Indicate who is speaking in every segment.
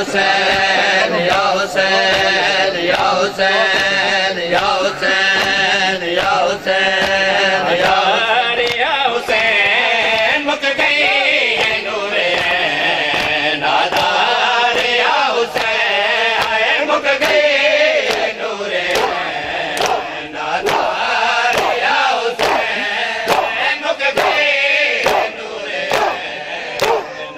Speaker 1: हुसैन या हुसैन या हुसैन या हुसैन या हुसैन या हुसैन मुक गई है नूरे नादार या हुसैन मुक गई है नूरे नादार या हुसैन मुक गई है नूरे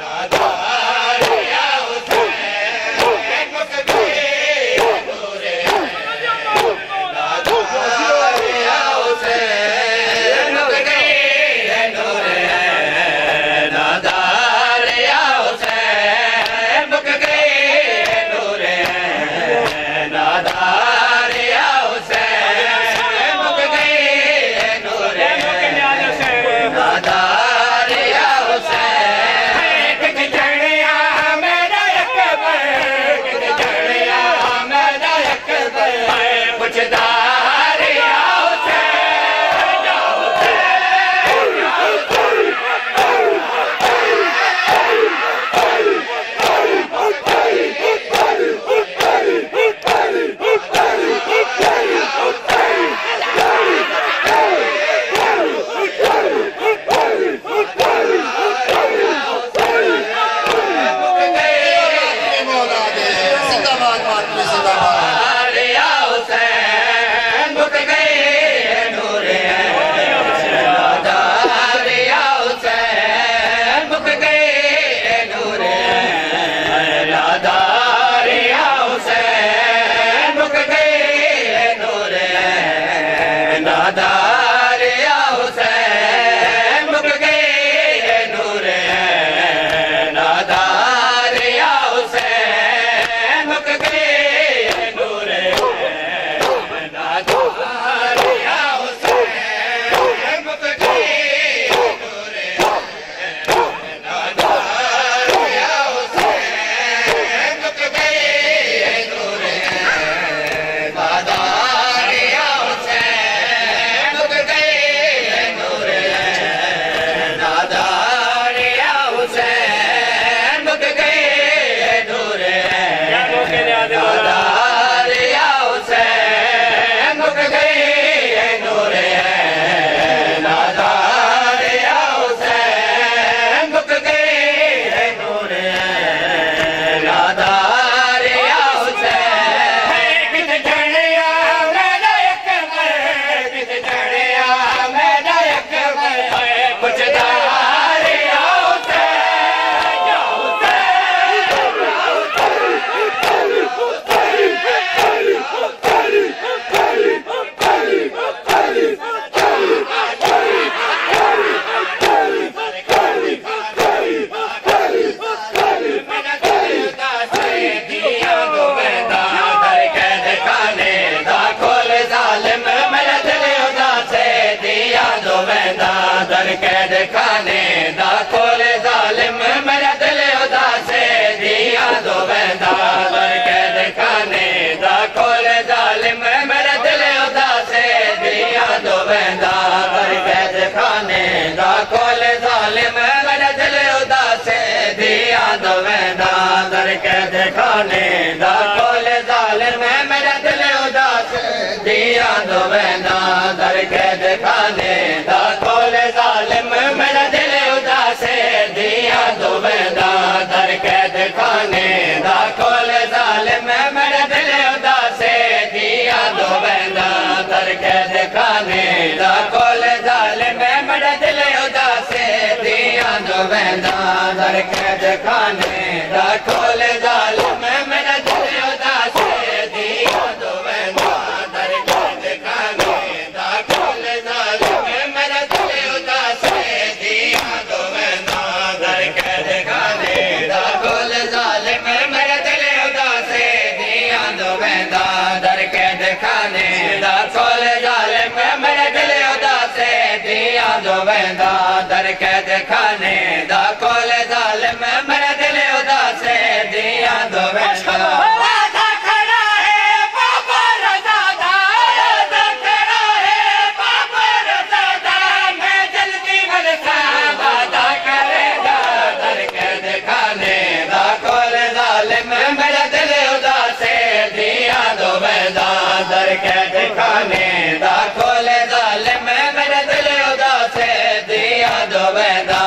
Speaker 1: नादार या हुसैन मुक गई है नूरे नादार या हुसैन मुक गई है नूरे नादार या हुसैन मुक गई है नूरे नादार या हुसैन मुक गई है नूरे नादार या हुसैन कित चढ़िया मेरा अकबर कित चढ़िया मेरा अकबर पुछदार या हुसैन या हुसैन या
Speaker 2: जिंदाबाद मातमी जिंदाबाद।
Speaker 1: या हुसैन मुक गई है नूरे नादार या हुसैन मुक गई है नूरे नादार या हुसैन मुक गई है नूरे नादार या हुसैन मुक गई है नूरे नादार या हुसैन मुक गई है नूरे नादार या हुसैन मुक गई है नूरे नादार या हुसैन मुक गई है नूरे नादार या हुसैन मुक गई है नूरे नादार या हुसैन मुक गई है नूरे नादार या हुसैन मुक गई है नूरे नादार या हुसैन मुक गई है नूरे नादार या हुसैन कित चढ़िया मेरा अकबर कित चढ़िया मेरा अकबर पुछदार या हुसैन या कैद खाने दा खोल जालिम मेरा दिल उदासे दिया दो बंदा दर कैद खाने दा खोल जालिम मेरा दिल उदासे दिया दो बंदा दर कैद खाने दा खोल जालिम मेरा दिल उदासे दिया दो बंदा दर कैद खाने दा खोल जालिम मेरा दिल उदासे दिया दो बंदा दर कैद खाने दा खोल जालिम मेरा दिल उदासे दिया दो बंदा दर कैद खाने दा खोल जालिम मेरा दिल उदासे दिया दो बंदा दर कैद खाने दा खोल जालिम मेरा दिल उदासे दिया दो बंदा दर कैद खाने दा खोल जालिम मेरा दिल उदासे दिया दो बंदा दर कैद खाने दा खोल जालिम मेरा दिल उदासे दिया दो बंदा दर कैद खाने दा खोल जालिम मेरा दिल उदासे दिया दो बंदा दर कैद खाने दा खोल जालिम मेरा दिल उदासे दिया दो बंदा दर कैद खाने दा खोल जालिम मेरा दिल उदासे दिया दो बंदा राधा खड़ा है बाबा रज़ादा राधा खड़ा है बाबा रज़ादा मैं जल्दी मलसा वादा करेगा दर कैद खाने दा खोल जालिम दर कैद खाने दा खोले जालिम मेरे दिल उदास दिया दो वेंदा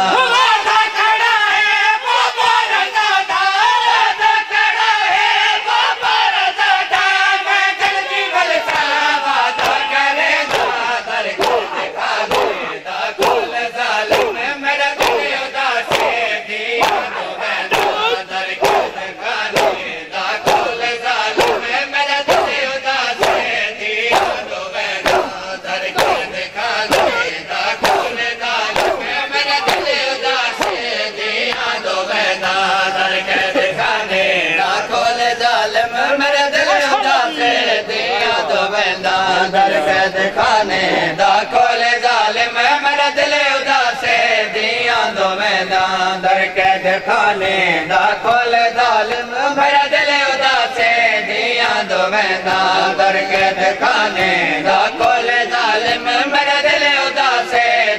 Speaker 1: दर कैद खाने दा खोले जालिम मेरा दिल उदास दिया दो वेंदा दर कैद खाने दा खोले जालिम मेरा दिल उदास दिया दो वेंदा दर कैद खाने दा खोले जालिम मेरा दिल उदास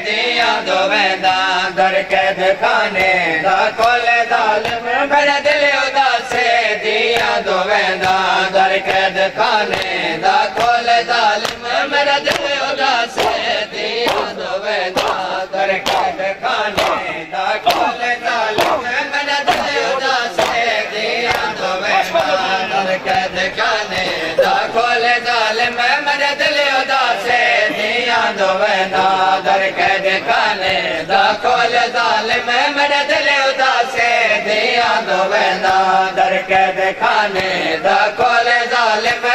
Speaker 1: दिया दो वेंदा दर कैद खाने दा खोले जालिम मेरा दिल उदास दिया दो वेंदा दर कैद खाने दा खोले जालिम मेरा दिल उदास दिया दो वेंदा दर कैद खाने दा खोले जालिम मेरा दिल उदास दिया दो वेंदा दर कैद खाने दा खोले जालिम मेरा दिल उदास दिया दो वेंदा दर कैद खाने दा खोले जालिम मेरा दिल उदास दिया दो वेंदा दर कैद खाने दा खोले जालिम